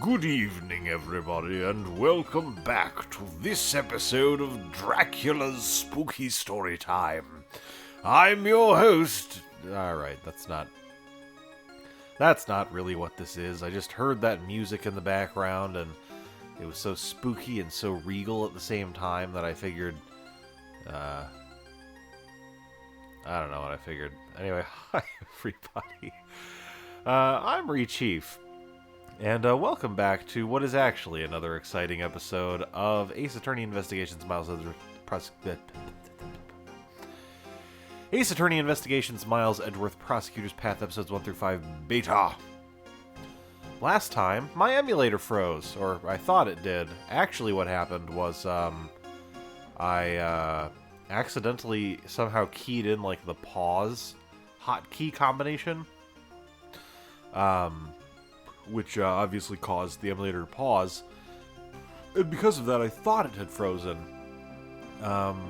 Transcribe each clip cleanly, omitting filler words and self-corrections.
Good evening, everybody, and welcome back to this episode of Dracula's Spooky Story Time. I'm your host. Alright, that's not really what this is. I just heard that music in the background, and it was so spooky and so regal at the same time that I figured, I don't know what I figured. Anyway, hi, everybody. I'm Chief. And welcome back to what is actually another exciting episode of Ace Attorney Investigations Miles Edgeworth Prosecutor's Path, episodes 1 through 5, beta. Last time, my emulator froze, or I thought it did. Actually, what happened was, I accidentally somehow keyed in, like, the pause hotkey combination. Which obviously caused the emulator to pause. And because of that, I thought it had frozen.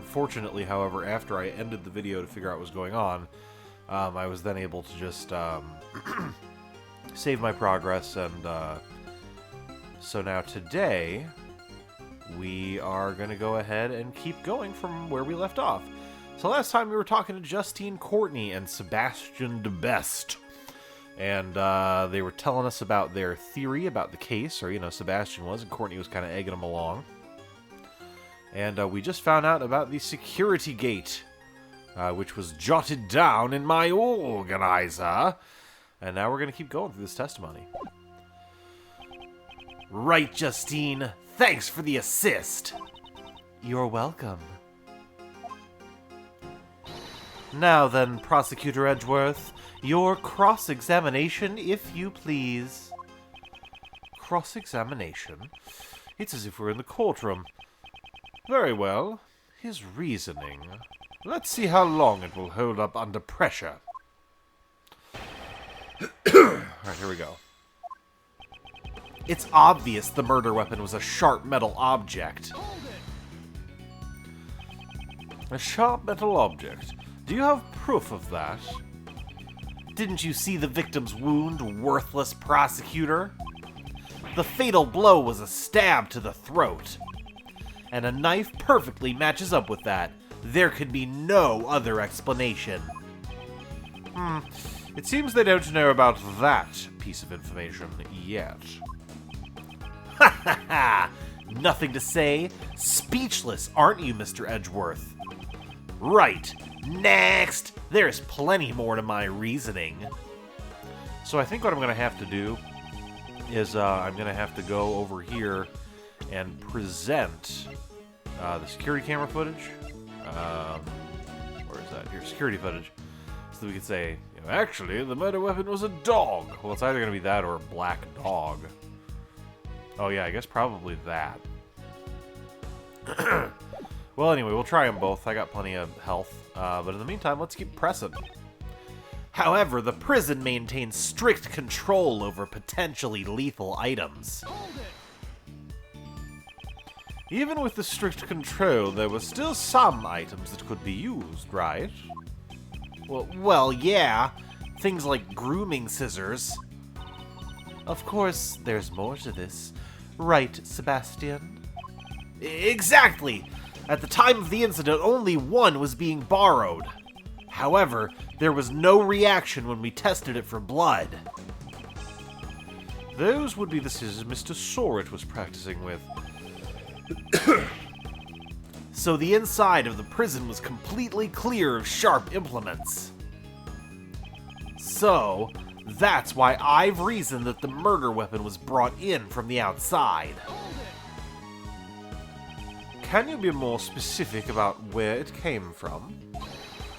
Fortunately, however, after I ended the video to figure out what was going on, I was then able to just save my progress, and so now today, we are going to go ahead and keep going from where we left off. So last time we were talking to Justine Courtney and Sebastian de Best. And they were telling us about their theory about the case, or, you know, Sebastian was, and Courtney was kind of egging them along. And we just found out about the security gate, which was jotted down in my organizer. And now we're going to keep going through this testimony. Right, Justine. Thanks for the assist. You're welcome. Now then, Prosecutor Edgeworth, your cross-examination, if you please. Cross-examination? It's as if we're in the courtroom. Very well. His reasoning. Let's see how long it will hold up under pressure. Alright, here we go. It's obvious the murder weapon was a sharp metal object. A sharp metal object? Do you have proof of that? Didn't you see the victim's wound, worthless prosecutor? The fatal blow was a stab to the throat. And a knife perfectly matches up with that. There could be no other explanation. It seems they don't know about that piece of information yet. Ha ha ha! Nothing to say? Speechless, aren't you, Mr. Edgeworth? Right. Next! There's plenty more to my reasoning. So I think what I'm going to have to do is I'm going to have to go over here and present the security camera footage. Where is that? Here, security footage. So that we could say, you know, actually, the murder weapon was a dog. Well, it's either going to be that or a black dog. Oh yeah, I guess probably that. Well, anyway, we'll try them both. I got plenty of health. But in the meantime, let's keep pressing. However, the prison maintains strict control over potentially lethal items. Even with the strict control, there were still some items that could be used, right? Well, yeah. Things like grooming scissors. Of course, there's more to this. Right, Sebastian? Exactly! At the time of the incident, only one was being borrowed. However, there was no reaction when we tested it for blood. Those would be the scissors Mr. Sorrett was practicing with. So the inside of the prison was completely clear of sharp implements. So, that's why I've reasoned that the murder weapon was brought in from the outside. Can you be more specific about where it came from?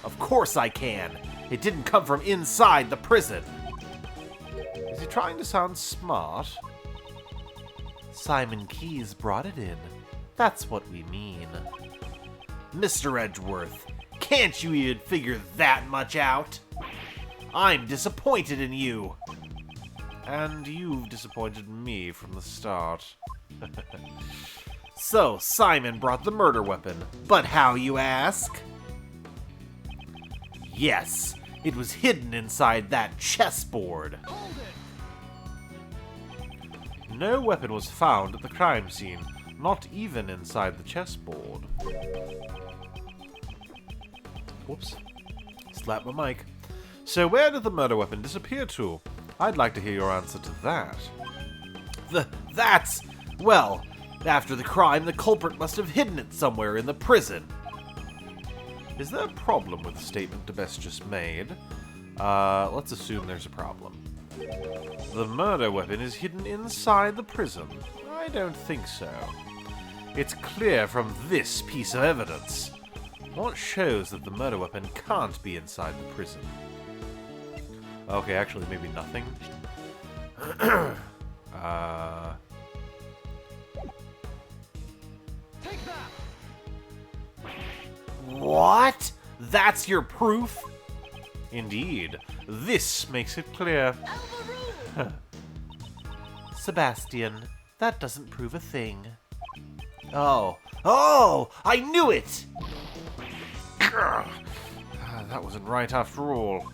Of course I can. It didn't come from inside the prison. Is he trying to sound smart? Simon Keyes brought it in. That's what we mean. Mr. Edgeworth, can't you even figure that much out? I'm disappointed in you. And you've disappointed me from the start. So, Simon brought the murder weapon. But how, you ask? Yes, it was hidden inside that chessboard. No weapon was found at the crime scene, not even inside the chessboard. Whoops. Slap my mic. So where did the murder weapon disappear to? I'd like to hear your answer to that. Well, after the crime, the culprit must have hidden it somewhere in the prison. Is there a problem with the statement DeBest just made? Let's assume there's a problem. The murder weapon is hidden inside the prison. I don't think so. It's clear from this piece of evidence. What shows that the murder weapon can't be inside the prison? Okay, actually, maybe nothing. Take that! What? That's your proof? Indeed. This makes it clear. Sebastian, that doesn't prove a thing. Oh, I knew it! That wasn't right after all.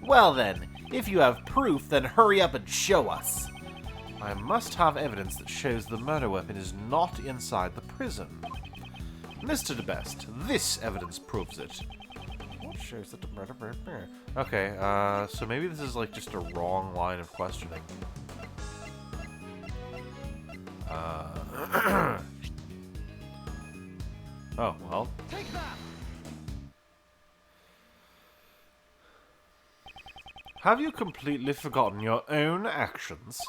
Well then, if you have proof, then hurry up and show us. I must have evidence that shows the murder weapon is not inside the prison. Mr. DeBest, this evidence proves it. What shows that the murder weapon... Okay, so maybe this is like just a wrong line of questioning. Oh, well. Take that! Have you completely forgotten your own actions?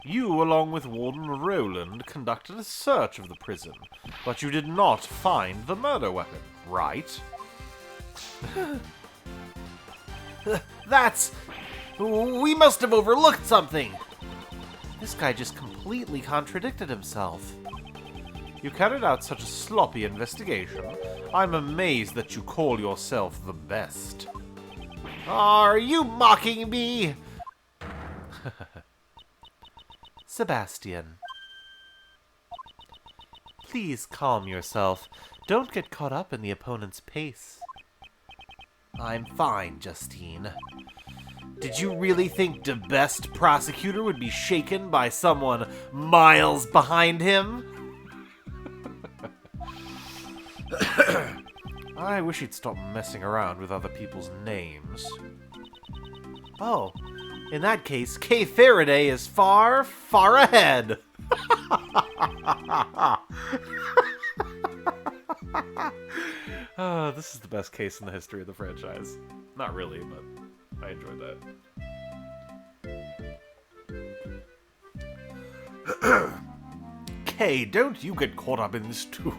You, along with Warden Rowland, conducted a search of the prison, but you did not find the murder weapon, right? We must have overlooked something! This guy just completely contradicted himself. You carried out such a sloppy investigation. I'm amazed that you call yourself the best. Are you mocking me? Sebastian. Please calm yourself. Don't get caught up in the opponent's pace. I'm fine, Justine. Did you really think DeBest Prosecutor would be shaken by someone miles behind him? I wish he'd stop messing around with other people's names. Oh, in that case, Kay Faraday is far, far ahead. This is the best case in the history of the franchise. Not really, but I enjoyed that. Kay, don't you get caught up in this too.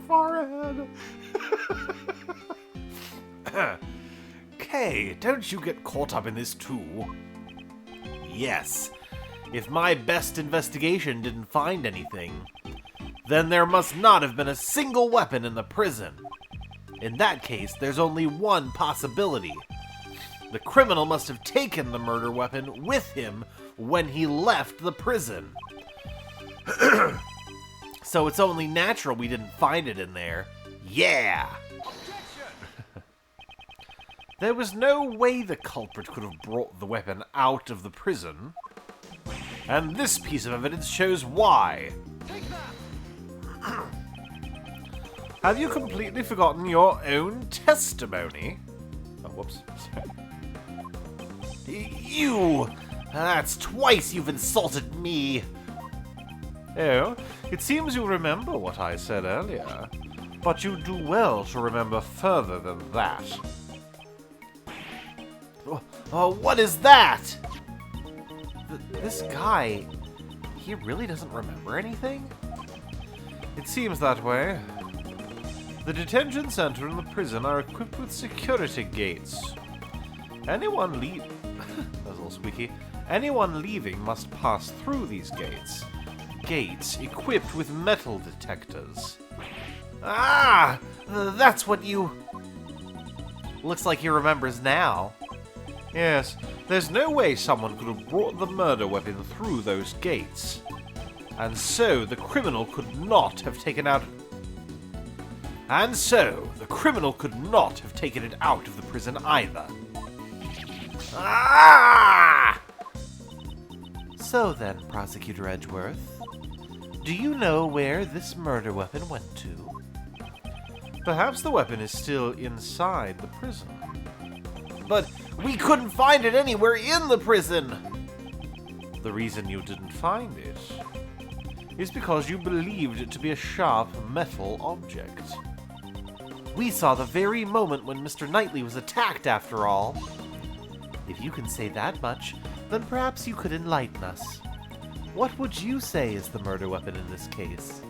Far ahead. Kay, don't you get caught up in this too? Yes. If my best investigation didn't find anything, then there must not have been a single weapon in the prison. In that case, there's only one possibility. The criminal must have taken the murder weapon with him when he left the prison. So it's only natural we didn't find it in there. Yeah! There was no way the culprit could have brought the weapon out of the prison. And this piece of evidence shows why. Have you completely forgotten your own testimony? Oh, whoops. You! That's twice you've insulted me. Oh, it seems you remember what I said earlier. But you do well to remember further than that. Oh, what is that? This guy, he really doesn't remember anything? It seems that way. The detention center and the prison are equipped with security gates. Anyone that was a little squeaky. Anyone leaving must pass through these gates. Gates equipped with metal detectors. Ah! That's what you... Looks like he remembers now. Yes, there's no way someone could have brought the murder weapon through those gates. And so the criminal could not have taken out... And so the criminal could not have taken it out of the prison either. Ah! So then, Prosecutor Edgeworth, do you know where this murder weapon went to? Perhaps the weapon is still inside the prison. But we couldn't find it anywhere in the prison! The reason you didn't find it is because you believed it to be a sharp metal object. We saw the very moment when Mr. Knightley was attacked, after all. If you can say that much, then perhaps you could enlighten us. What would you say is the murder weapon in this case?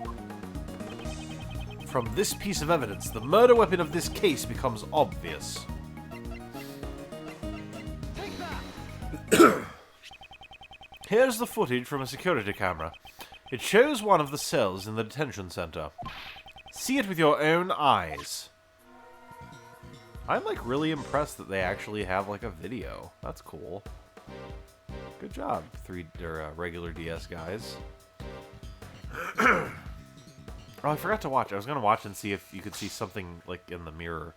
From this piece of evidence, the murder weapon of this case becomes obvious. Take that! Here's the footage from a security camera. It shows one of the cells in the detention center. See it with your own eyes. I'm like really impressed that they actually have like a video. That's cool. Good job, regular DS guys. Oh, I forgot to watch. I was gonna watch and see if you could see something like in the mirror.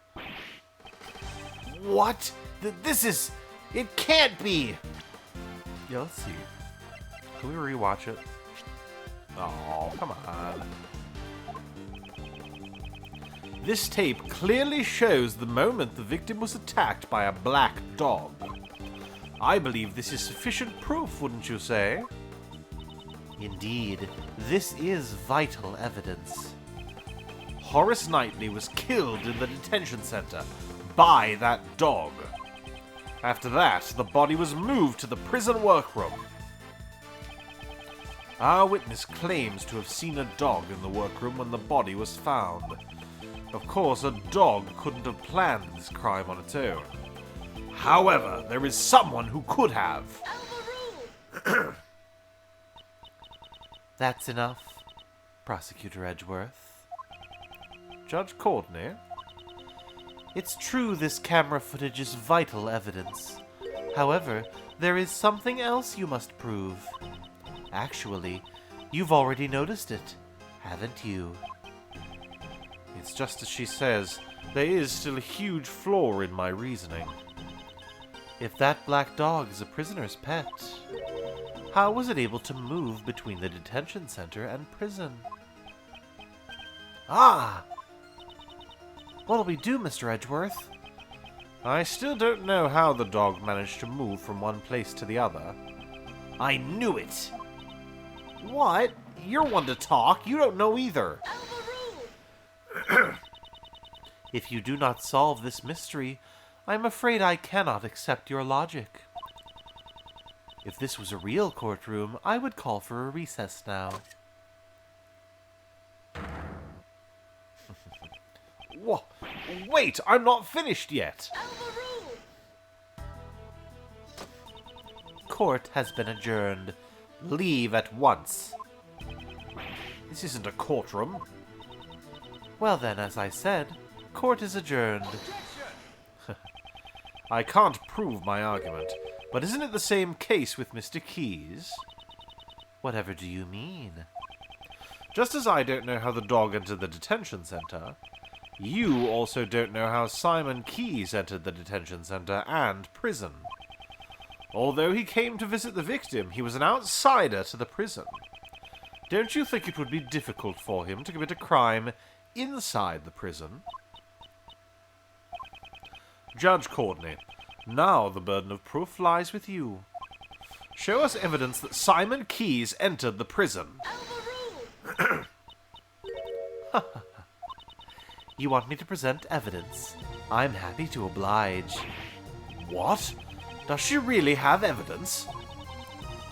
What? This is... It can't be! Yeah, let's see. Can we rewatch it? Oh, come on. This tape clearly shows the moment the victim was attacked by a black dog. I believe this is sufficient proof, wouldn't you say? Indeed, this is vital evidence. Horace Knightley was killed in the detention center by that dog. After that, the body was moved to the prison workroom. Our witness claims to have seen a dog in the workroom when the body was found. Of course, a dog couldn't have planned this crime on its own. However, there is someone who could have. That's enough, Prosecutor Edgeworth. Judge Courtney? It's true this camera footage is vital evidence. However, there is something else you must prove. Actually, you've already noticed it, haven't you? It's just as she says, there is still a huge flaw in my reasoning. If that black dog is a prisoner's pet, how was it able to move between the detention center and prison? Ah! What'll we do, Mr. Edgeworth? I still don't know how the dog managed to move from one place to the other. I knew it! What? You're one to talk. You don't know either. If you do not solve this mystery, I am afraid I cannot accept your logic. If this was a real courtroom, I would call for a recess now. Whoa. Wait, I'm not finished yet. Court has been adjourned. Leave at once. This isn't a courtroom. Well then, as I said, court is adjourned. I can't prove my argument, but isn't it the same case with Mr. Keyes? Whatever do you mean? Just as I don't know how the dog entered the detention center, you also don't know how Simon Keyes entered the detention center and prison. Although he came to visit the victim, he was an outsider to the prison. Don't you think it would be difficult for him to commit a crime inside the prison? Judge Courtney, now the burden of proof lies with you. Show us evidence that Simon Keyes entered the prison. You want me to present evidence? I'm happy to oblige. What? Does she really have evidence?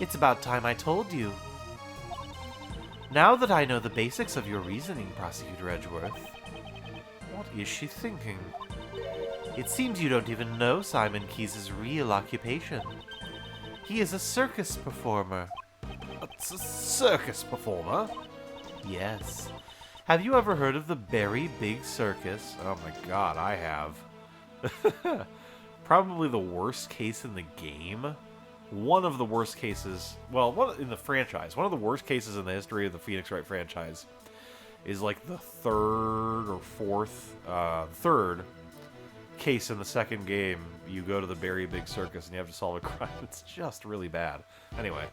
It's about time I told you. Now that I know the basics of your reasoning, Prosecutor Edgeworth. What is she thinking? It seems you don't even know Simon Keyes' real occupation. He is a circus performer. A circus performer? Yes. Have you ever heard of the Very Big Circus? Oh my god, I have. Probably the worst case in the game. One of the worst cases, well, in the franchise. One of the worst cases in the history of the Phoenix Wright franchise is like the third case in the second game. You go to the Very Big Circus and you have to solve a crime. It's just really bad. Anyway,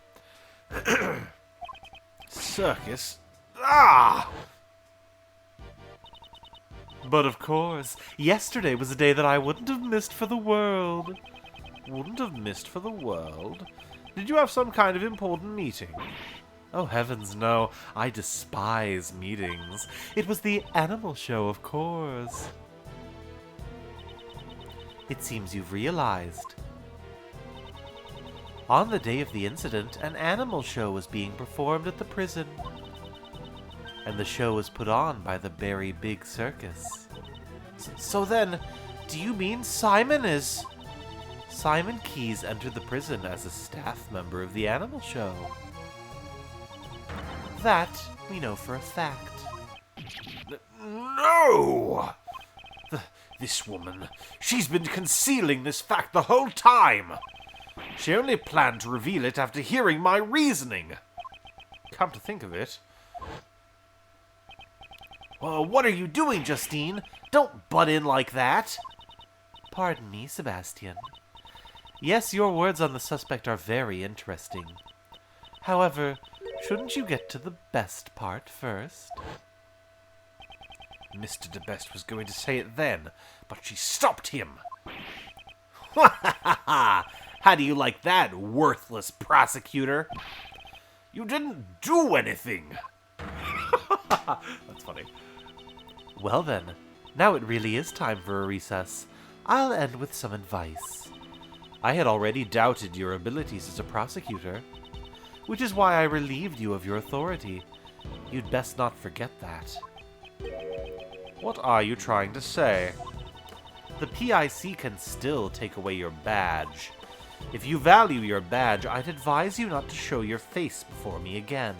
Circus? Ah! But of course, yesterday was a day that I wouldn't have missed for the world. Wouldn't have missed for the world? Did you have some kind of important meeting? Oh, heavens no. I despise meetings. It was the animal show, of course. It seems you've realized. On the day of the incident, an animal show was being performed at the prison. And the show was put on by the Very Big Circus. So then, do you mean Simon is... Simon Keyes entered the prison as a staff member of the animal show. That we know for a fact. No! This woman, she's been concealing this fact the whole time. She only planned to reveal it after hearing my reasoning. Come to think of it... What are you doing, Justine? Don't butt in like that. Pardon me, Sebastian. Yes, your words on the suspect are very interesting. However, shouldn't you get to the best part first? Mr. DeBest was going to say it then, but she stopped him. Ha ha ha ha! How do you like that, worthless prosecutor? You didn't do anything. That's funny. Well then, now it really is time for a recess. I'll end with some advice. I had already doubted your abilities as a prosecutor, which is why I relieved you of your authority. You'd best not forget that. What are you trying to say? The PIC can still take away your badge. If you value your badge, I'd advise you not to show your face before me again.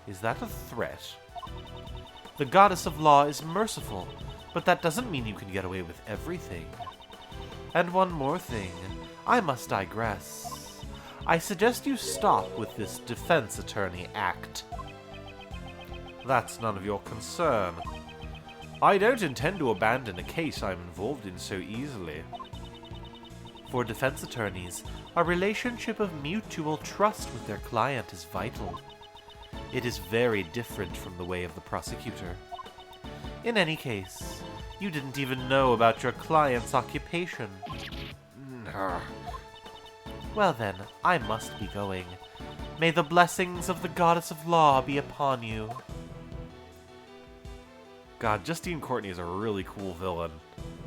Is that a threat? The goddess of law is merciful, but that doesn't mean you can get away with everything. And one more thing, I must digress. I suggest you stop with this defense attorney act. That's none of your concern. I don't intend to abandon a case I'm involved in so easily. For defense attorneys, a relationship of mutual trust with their client is vital. It is very different from the way of the prosecutor. In any case, you didn't even know about your client's occupation. Well then, I must be going. May the blessings of the goddess of law be upon you. God, Justine Courtney is a really cool villain.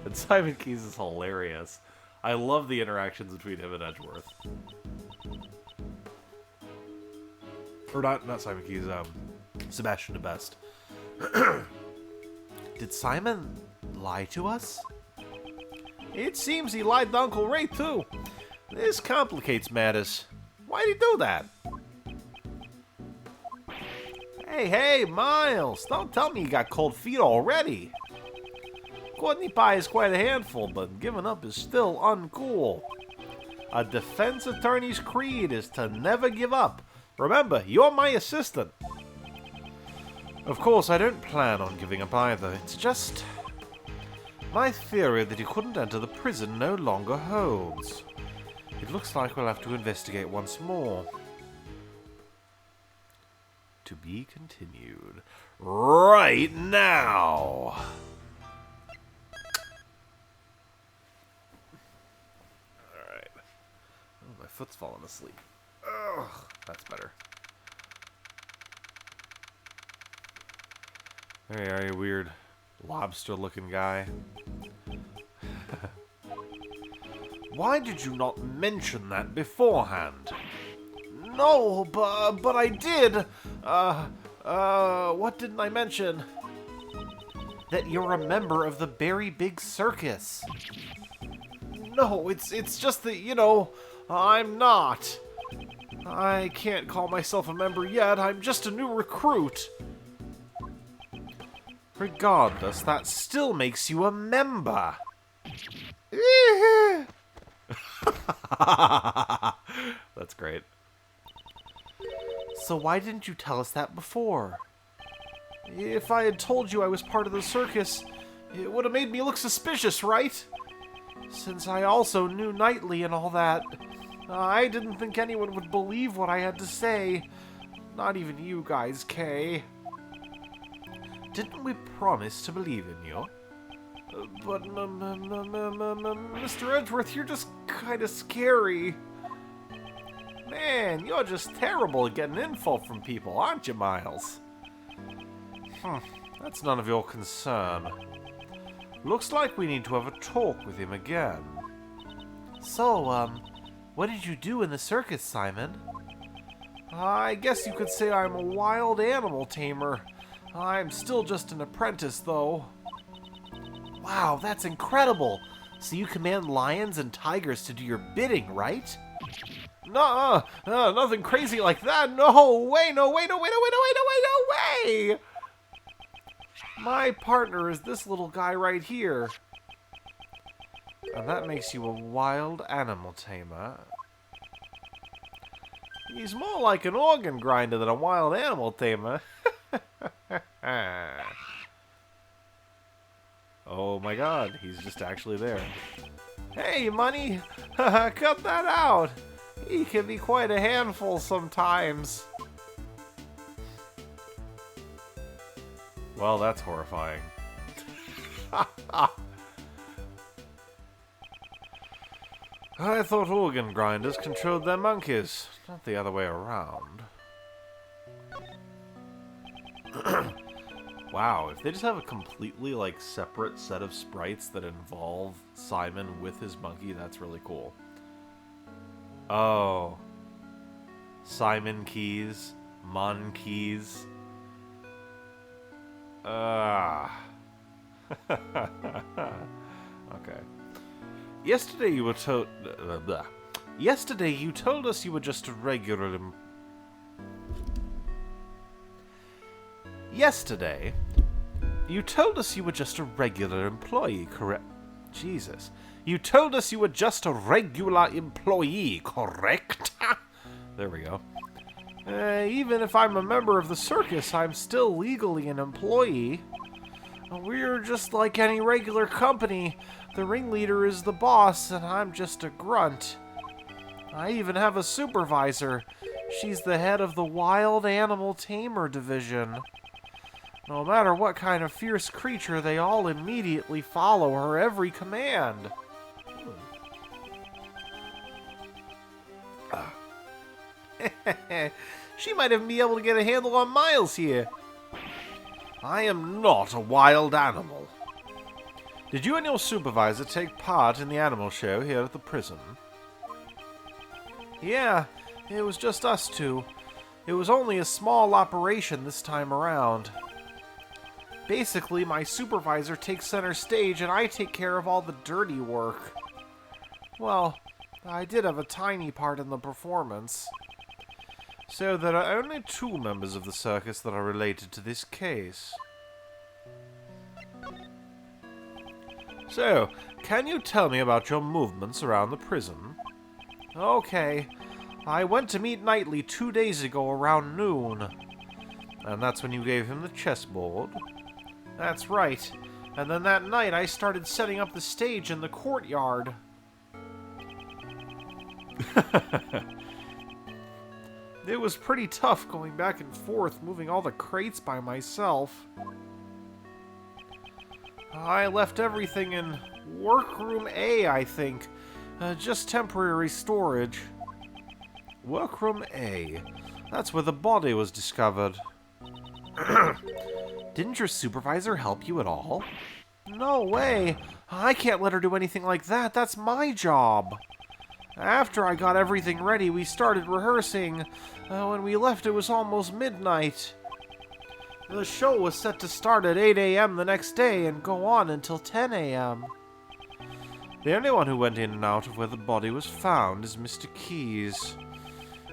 And Simon Keyes is hilarious. I love the interactions between him and Edgeworth. Or not Simon Keyes, Sebastian DeBest. Did Simon lie to us? It seems he lied to Uncle Ray, too. This complicates matters. Why'd he do that? Hey, Miles, don't tell me you got cold feet already. Courtney Pie is quite a handful, but giving up is still uncool. A defense attorney's creed is to never give up. Remember, you're my assistant. Of course, I don't plan on giving up either. It's just... my theory that he couldn't enter the prison no longer holds. It looks like we'll have to investigate once more. To be continued. Right now! Alright. Oh, my foot's falling asleep. Ugh, that's better. There are you, weird lobster-looking guy. Why did you not mention that beforehand? No, but I did. What didn't I mention? That you're a member of the Very Big Circus. No, it's just that, you know, I'm not. I can't call myself a member yet. I'm just a new recruit. Regardless, that still makes you a member. That's great. So why didn't you tell us that before? If I had told you I was part of the circus, it would have made me look suspicious, right? Since I also knew Knightley and all that. I didn't think anyone would believe what I had to say. Not even you guys, Kay. Didn't we promise to believe in you? But, Mr. Edgeworth, you're just kind of scary. Man, you're just terrible at getting info from people, aren't you, Miles? That's none of your concern. Looks like we need to have a talk with him again. So, what did you do in the circus, Simon? I guess you could say I'm a wild animal tamer. I'm still just an apprentice, though. Wow, that's incredible! So you command lions and tigers to do your bidding, right? No, nothing crazy like that. No way, no way, no way, no way, no way, no way, no way! My partner is this little guy right here. And that makes you a wild animal tamer. He's more like an organ grinder than a wild animal tamer. Oh my god, he's just actually there. Hey, money! Cut that out! He can be quite a handful sometimes. Well, that's horrifying. I thought organ grinders controlled their monkeys, not the other way around. Wow, if they just have a completely, like, separate set of sprites that involve Simon with his monkey, that's really cool. Oh. Simon keys, Mon keys. Okay. Yesterday you were told... Yesterday you told us you were just a regular... Yesterday, you told us you were just a regular employee, correct? Jesus. You told us you were just a regular employee, correct? There we go. Even if I'm a member of the circus, I'm still legally an employee. We're just like any regular company. The ringleader is the boss, and I'm just a grunt. I even have a supervisor. She's the head of the Wild Animal Tamer Division. No matter what kind of fierce creature, they all immediately follow her every command. She might even be able to get a handle on Miles here. I am not a wild animal. Did you and your supervisor take part in the animal show here at the prison? Yeah, it was just us two. It was only a small operation this time around. Basically, my supervisor takes center stage and I take care of all the dirty work. Well, I did have a tiny part in the performance. So there are only 2 members of the circus that are related to this case. So, can you tell me about your movements around the prison? Okay. I went to meet Knightley 2 days ago around noon. And that's when you gave him the chessboard? That's right. And then that night I started setting up the stage in the courtyard. It was pretty tough going back and forth, moving all the crates by myself. I left everything in Workroom A, I think. Just temporary storage. Workroom A. That's where the body was discovered. Didn't your supervisor help you at all? No way. I can't let her do anything like that. That's my job. After I got everything ready, we started rehearsing. When we left, it was almost midnight. The show was set to start at 8 a.m. the next day and go on until 10 a.m. The only one who went in and out of where the body was found is Mr. Keyes.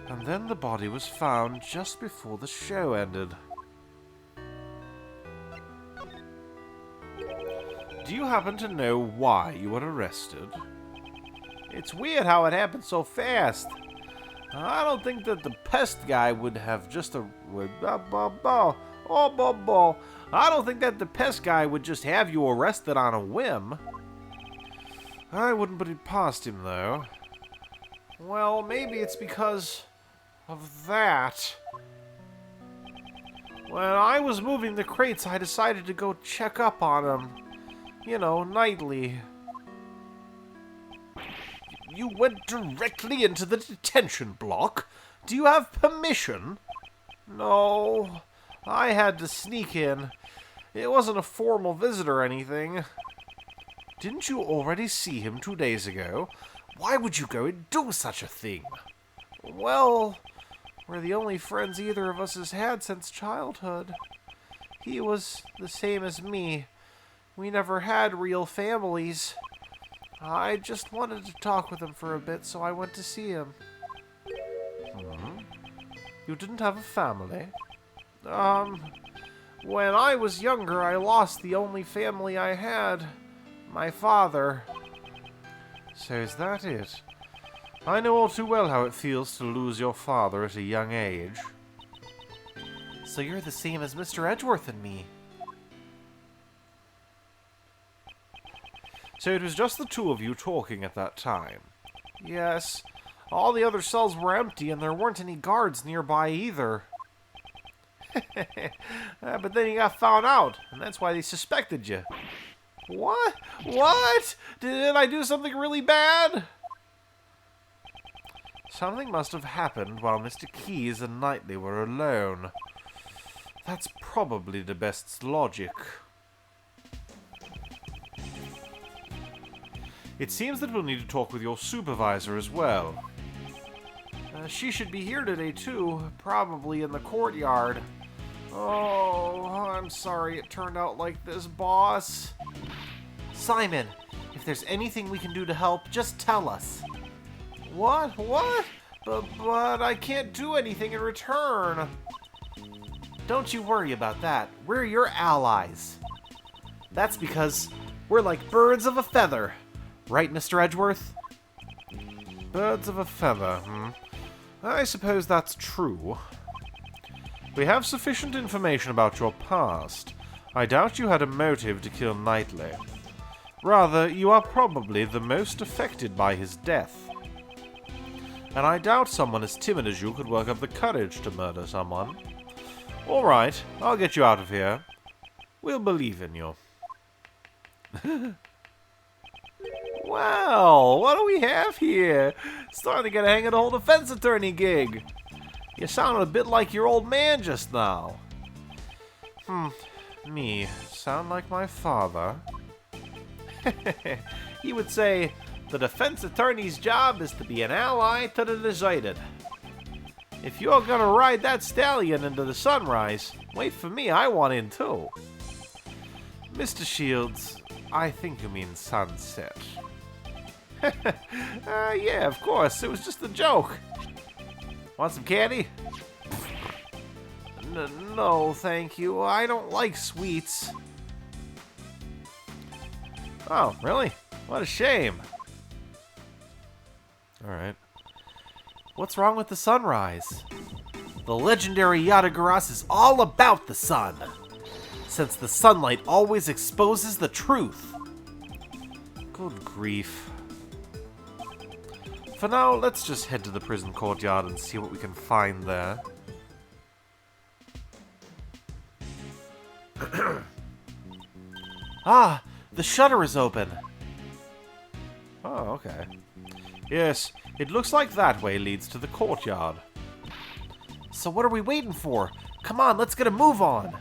And then the body was found just before the show ended. Do you happen to know why you were arrested? It's weird how it happened so fast. I don't think that the pest guy would have just I don't think that the pest guy would just have you arrested on a whim. I wouldn't put it past him, though. Well, maybe it's because of that. When I was moving the crates, I decided to go check up on them. You know, nightly. You went directly into the detention block? Do you have permission? No, I had to sneak in. It wasn't a formal visit or anything. Didn't you already see him 2 days ago? Why would you go and do such a thing? Well, we're the only friends either of us has had since childhood. He was the same as me. We never had real families. I just wanted to talk with him for a bit, so I went to see him. You didn't have a family? When I was younger, I lost the only family I had. My father. So is that it? I know all too well how it feels to lose your father at a young age. So you're the same as Mr. Edgeworth and me. So it was just the two of you talking at that time? Yes. All the other cells were empty and there weren't any guards nearby either. But then you got found out, and that's why they suspected you. What? What? Did I do something really bad? Something must have happened while Mr. Keyes and Knightley were alone. That's probably the best logic. It seems that we'll need to talk with your supervisor as well. She should be here today too, probably in the courtyard. Oh, I'm sorry it turned out like this, boss. Simon, if there's anything we can do to help, just tell us. What? What? But I can't do anything in return. Don't you worry about that. We're your allies. That's because we're like birds of a feather. Right, Mr. Edgeworth? Birds of a feather, I suppose that's true. We have sufficient information about your past. I doubt you had a motive to kill Knightley. Rather, you are probably the most affected by his death. And I doubt someone as timid as you could work up the courage to murder someone. Alright, I'll get you out of here. We'll believe in you. Well, what do we have here? Starting to get a hang of the whole defense attorney gig. You sounded a bit like your old man just now. Me, sound like my father? He would say, the defense attorney's job is to be an ally to the deserted. If you're gonna ride that stallion into the sunrise, wait for me, I want in too. Mr. Shields, I think you mean sunset. Yeah, of course, it was just a joke. Want some candy? No, thank you. I don't like sweets. Oh, really? What a shame. Alright. What's wrong with the sunrise? The legendary Yatagarasu is all about the sun, since the sunlight always exposes the truth. Good grief. For now, let's just head to the prison courtyard and see what we can find there. Ah, the shutter is open. Oh, okay. Yes, it looks like that way leads to the courtyard. So what are we waiting for? Come on, let's get a move on.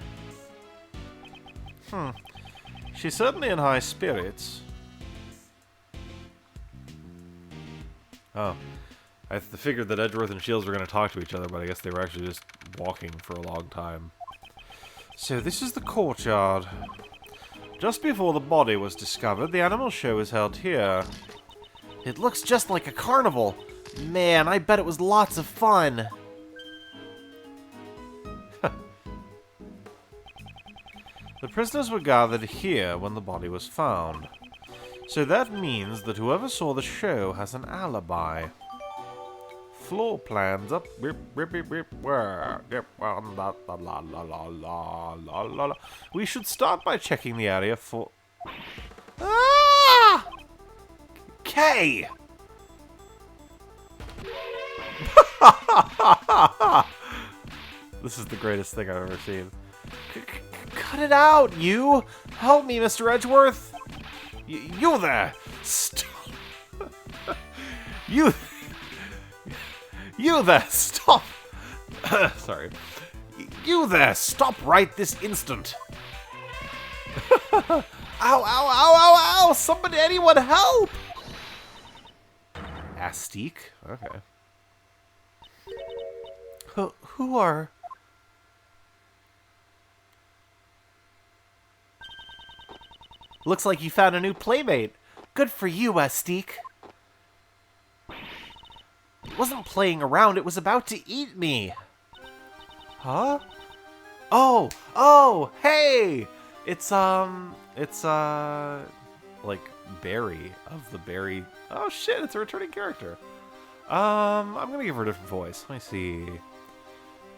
She's certainly in high spirits. Oh. I figured that Edgeworth and Shields were going to talk to each other, but I guess they were actually just walking for a long time. So this is the courtyard. Just before the body was discovered, the animal show was held here. It looks just like a carnival. Man, I bet it was lots of fun. The prisoners were gathered here when the body was found. So that means that whoever saw the show has an alibi. Floor plans up. We should start by checking the area for... Ah! Kay! This is the greatest thing I've ever seen. Cut it out, you! Help me, Mr. Edgeworth! You there! Stop! You there! Stop! Sorry. You there! Stop right this instant! Ow, ow, ow, ow, ow! Somebody, anyone help! Astique? Okay. Who are... Looks like you found a new playmate. Good for you, Astique. It wasn't playing around, it was about to eat me. Huh? Oh, hey! It's like Barry of the Barry. Oh shit, it's a returning character. I'm gonna give her a different voice. Let me see.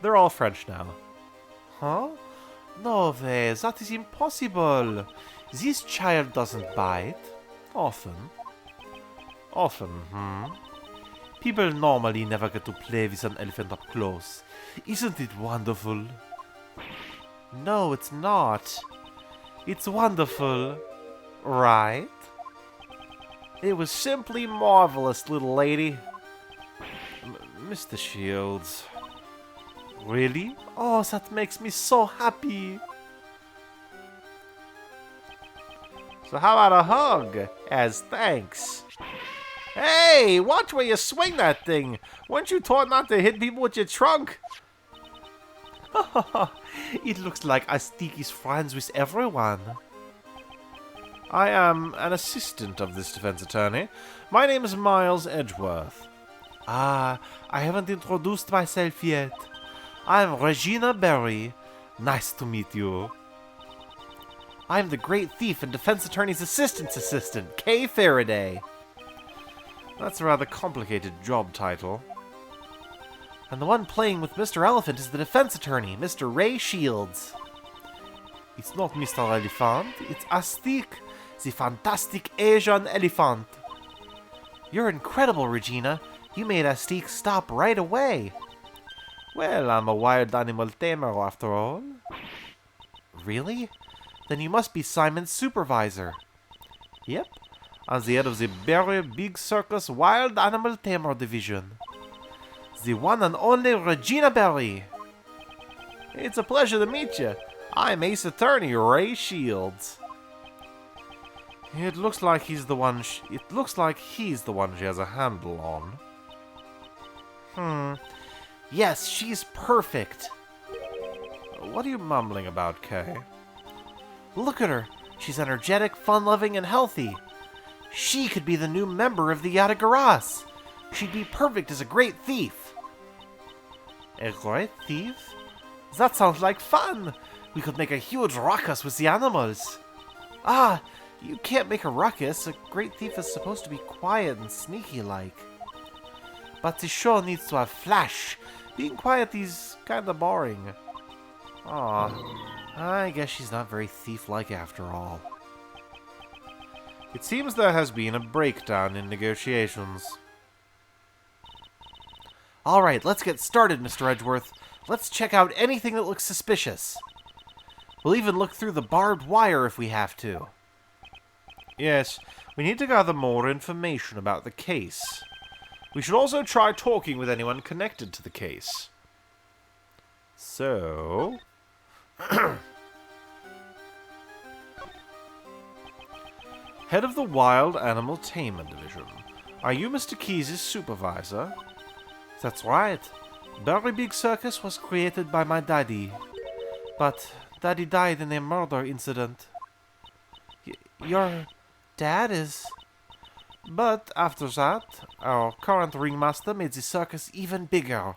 They're all French now. Huh? No way, that is impossible. This child doesn't bite. Often. People normally never get to play with an elephant up close. Isn't it wonderful? No, it's not. It's wonderful, right? It was simply marvelous, little lady. Mr. Shields. Really? Oh, that makes me so happy. So how about a hug, as thanks? Hey, watch where you swing that thing. Weren't you taught not to hit people with your trunk? It looks like Astique is friends with everyone. I am an assistant of this defense attorney. My name is Miles Edgeworth. Ah, I haven't introduced myself yet. I'm Regina Berry. Nice to meet you. I'm the great thief and defense attorney's assistant's assistant, Kay Faraday. That's a rather complicated job title. And the one playing with Mr. Elephant is the defense attorney, Mr. Ray Shields. It's not Mr. Elephant, it's Astique, the fantastic Asian elephant. You're incredible, Regina. You made Astique stop right away. Well, I'm a wild animal tamer after all. Really? Then you must be Simon's supervisor. Yep, I'm the head of the very big circus wild animal tamer division. The one and only Regina Berry. It's a pleasure to meet you. I'm Ace Attorney Ray Shields. It looks like he's the one. He's the one she has a handle on. Yes, she's perfect. What are you mumbling about, Kay? Look at her. She's energetic, fun-loving, and healthy. She could be the new member of the Yatagaras. She'd be perfect as a great thief. A great thief? That sounds like fun. We could make a huge ruckus with the animals. Ah, you can't make a ruckus. A great thief is supposed to be quiet and sneaky-like. But the show needs to have flash. Being quiet is kinda boring. Aw, I guess she's not very thief-like after all. It seems there has been a breakdown in negotiations. Alright, let's get started, Mr. Edgeworth. Let's check out anything that looks suspicious. We'll even look through the barbed wire if we have to. Yes, we need to gather more information about the case. We should also try talking with anyone connected to the case. So... Head of the Wild Animal Taming Division. Are you Mr. Keyes' supervisor? That's right. Very Big Circus was created by my daddy. But daddy died in a murder incident. Your dad is... But after that, our current ringmaster made the circus even bigger.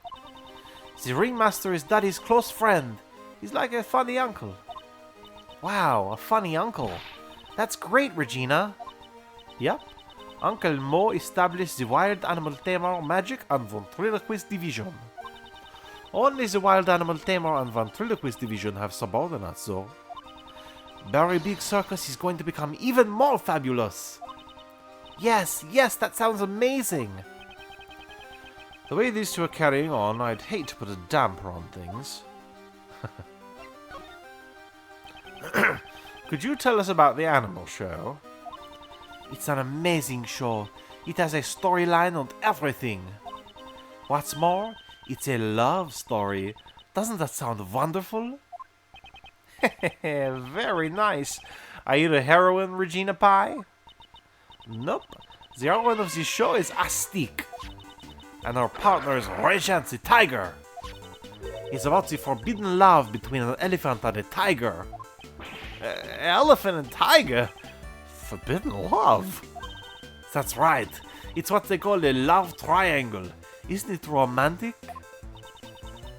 The ringmaster is daddy's close friend. He's like a funny uncle. Wow, a funny uncle. That's great, Regina. Yep. Uncle Mo established the Wild Animal Tamer Magic and Ventriloquist Division. Only the Wild Animal Tamer and Ventriloquist Division have subordinates, though. Very Big Circus is going to become even more fabulous. Yes, that sounds amazing. The way these two are carrying on, I'd hate to put a damper on things. Could you tell us about the animal show? It's an amazing show. It has a storyline and everything. What's more, it's a love story. Doesn't that sound wonderful? Very nice. Are you the heroine, Regina Pie? Nope. The heroine of the show is Astique. And her partner is Regent the tiger. It's about the forbidden love between an elephant and a tiger. Elephant and tiger? Forbidden love? That's right. It's what they call a love triangle. Isn't it romantic?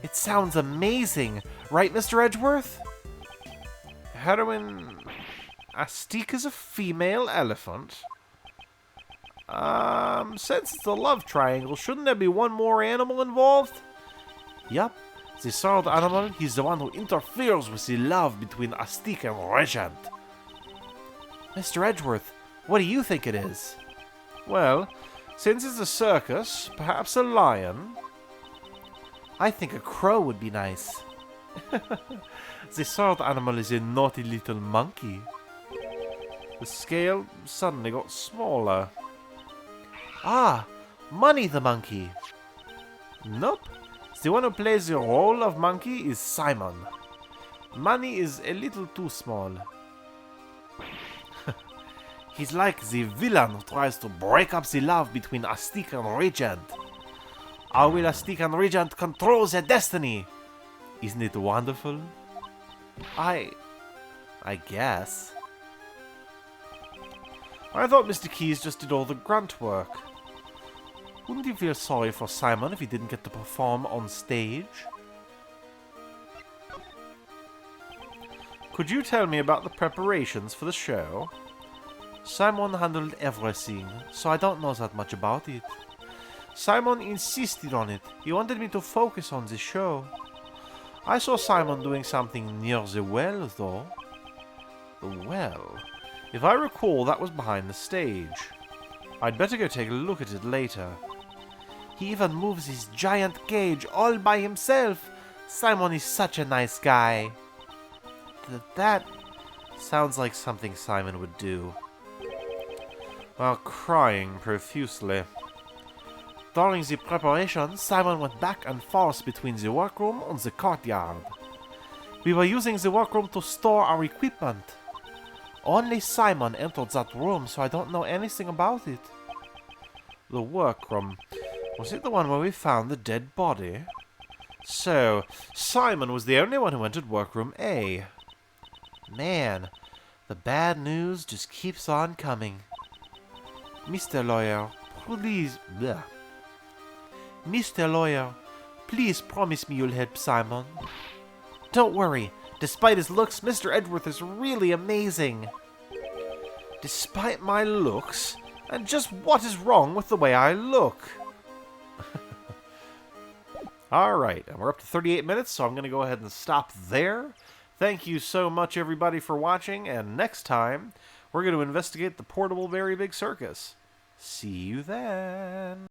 It sounds amazing, right, Mr. Edgeworth? Heroine Astique is a female elephant. Since it's a love triangle, shouldn't there be one more animal involved? Yup. The third animal, he's the one who interferes with the love between Astique and Regent. Mr. Edgeworth, what do you think it is? Well, since it's a circus, perhaps a lion. I think a crow would be nice. The third animal is a naughty little monkey. The scale suddenly got smaller. Ah, Money the monkey. Nope. The one who plays the role of monkey is Simon. Money is a little too small. He's like the villain who tries to break up the love between Astique and Regent. How will Astique and Regent control their destiny? Isn't it wonderful? I guess. I thought Mr. Keys just did all the grunt work. Wouldn't you feel sorry for Simon if he didn't get to perform on stage? Could you tell me about the preparations for the show? Simon handled everything, so I don't know that much about it. Simon insisted on it. He wanted me to focus on the show. I saw Simon doing something near the well, though. The well? If I recall, that was behind the stage. I'd better go take a look at it later. He even moves his giant cage all by himself. Simon is such a nice guy. That sounds like something Simon would do. While crying profusely. During the preparation, Simon went back and forth between the workroom and the courtyard. We were using the workroom to store our equipment. Only Simon entered that room, so I don't know anything about it. The workroom. Was it the one where we found the dead body? So, Simon was the only one who entered workroom A. Man, the bad news just keeps on coming. Mr. Lawyer, please... Bleh. Mr. Lawyer, please promise me you'll help Simon. Don't worry. Despite his looks, Mr. Edgeworth is really amazing. Despite my looks? And just what is wrong with the way I look? Alright, and we're up to 38 minutes, so I'm going to go ahead and stop there. Thank you so much, everybody, for watching, and next time, we're going to investigate the portable Very Big Circus. See you then!